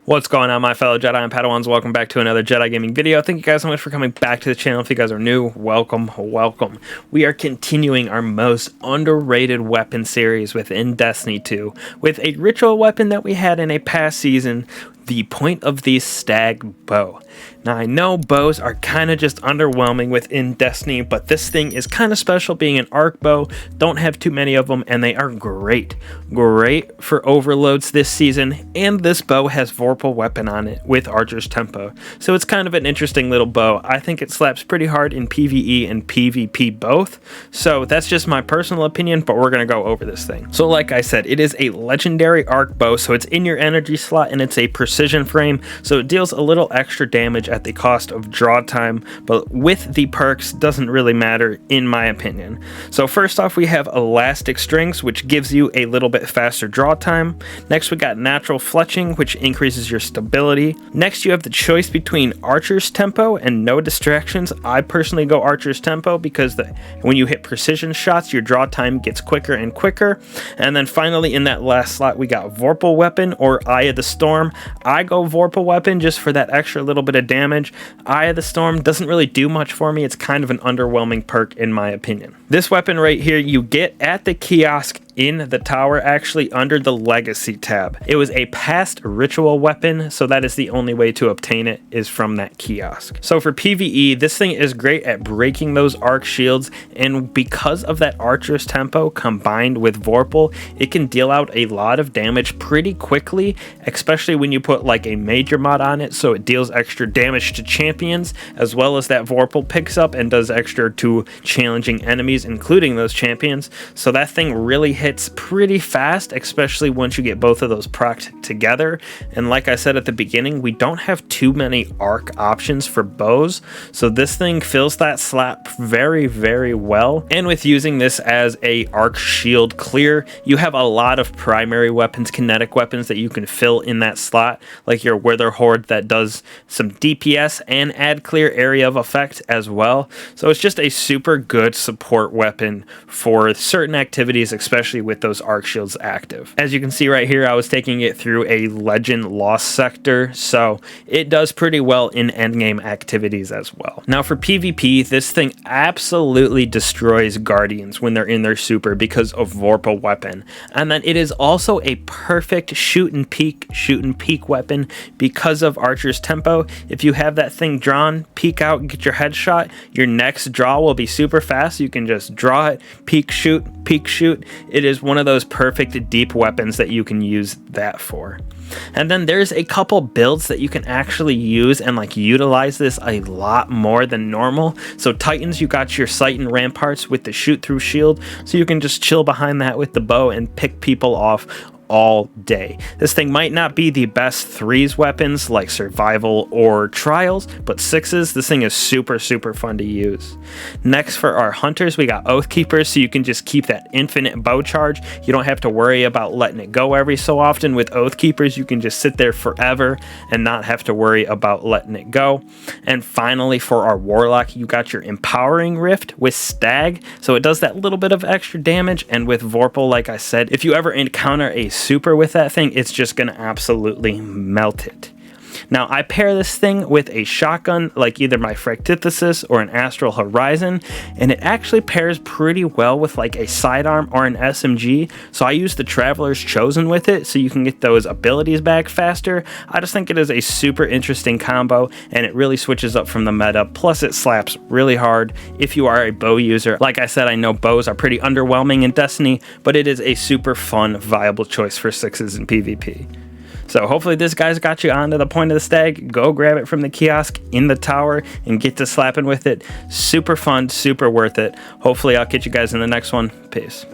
What's going on, my fellow Jedi and Padawans? Welcome back to another Jedi gaming video. Thank you guys so much for coming back to the channel. If you guys are new, welcome. We are continuing our most underrated weapon series within Destiny 2 with a ritual weapon that we had in a past season, the Point of the Stag Bow. Now, I know bows are kind of just underwhelming within Destiny, but this thing is kind of special being an arc bow. Don't have too many of them, and they are great for overloads this season. And this bow has Vorpal weapon on it with Archer's Tempo, so it's kind of an interesting little bow. I think it slaps pretty hard in PVE and PvP both, so that's just my personal opinion, but we're going to go over this thing. So like I said, it is a legendary arc bow, so it's in your energy slot, and it's a precision frame, so it deals a little extra damage at the cost of draw time, but with the perks doesn't really matter in my opinion. So first off, we have Elastic Strings, which gives you a little bit faster draw time. Next, we got Natural Fletching, which increases your stability. Next, you have the choice between Archer's Tempo and No Distractions. I personally go Archer's Tempo because when you hit precision shots, your draw time gets quicker and quicker. And then finally, in that last slot, we got Vorpal Weapon or Eye of the Storm. I go Vorpal Weapon just for that extra little bit of damage. Eye of the Storm doesn't really do much for me. It's kind of an underwhelming perk in my opinion. This weapon right here you get at the kiosk in the tower, actually under the Legacy tab. It was a past ritual weapon, so that is the only way to obtain it, is from that kiosk. So for PvE, this thing is great at breaking those arc shields, and because of that Archer's Tempo combined with Vorpal, it can deal out a lot of damage pretty quickly, especially when you put like a major mod on it, so it deals extra damage to champions, as well as that Vorpal picks up and does extra to challenging enemies, including those champions. So that thing really hits pretty fast, especially once you get both of those procced together. And like I said at the beginning, we don't have too many arc options for bows, so this thing fills that slot very well. And with using this as a arc shield clear, you have a lot of primary weapons, kinetic weapons that you can fill in that slot, like your Wither Horde that does some DPS and add clear area of effect as well. So it's just a super good support weapon for certain activities, especially with those arc shields active. As you can see right here, I was taking it through a Legend Lost sector, so it does pretty well in endgame activities as well. Now for PvP, this thing absolutely destroys Guardians when they're in their super because of Vorpal weapon. And then it is also a perfect shoot and peek weapon because of Archer's Tempo. If you have that thing drawn, peek out and get your headshot, your next draw will be super fast. You can just draw it, peek shoot. It is one of those perfect deep weapons that you can use that for. And then there's a couple builds that you can actually use and like utilize this a lot more than normal. So Titans, you got your Sight and Ramparts with the shoot through shield, so you can just chill behind that with the bow and pick people off all day. This thing might not be the best 3s weapons like Survival or Trials, but 6s, this thing is super fun to use. Next, for our Hunters, we got Oathkeepers, so you can just keep that infinite bow charge. You don't have to worry about letting it go every so often. With Oathkeepers, you can just sit there forever and not have to worry about letting it go. And finally, for our Warlock, you got your Empowering Rift with Stag, so it does that little bit of extra damage. And with Vorpal, like I said, if you ever encounter a super with that thing, it's just gonna absolutely melt it. Now, I pair this thing with a shotgun, like either my Fractithesis or an Astral Horizon, and it actually pairs pretty well with like a sidearm or an SMG, so I use the Traveler's Chosen with it, so you can get those abilities back faster. I just think it is a super interesting combo, and it really switches up from the meta, plus it slaps really hard if you are a bow user. Like I said, I know bows are pretty underwhelming in Destiny, but it is a super fun, viable choice for 6s in PvP. So hopefully this guy's got you onto the Point of the Stag. Go grab it from the kiosk in the tower and get to slapping with it. Super fun, super worth it. Hopefully I'll catch you guys in the next one. Peace.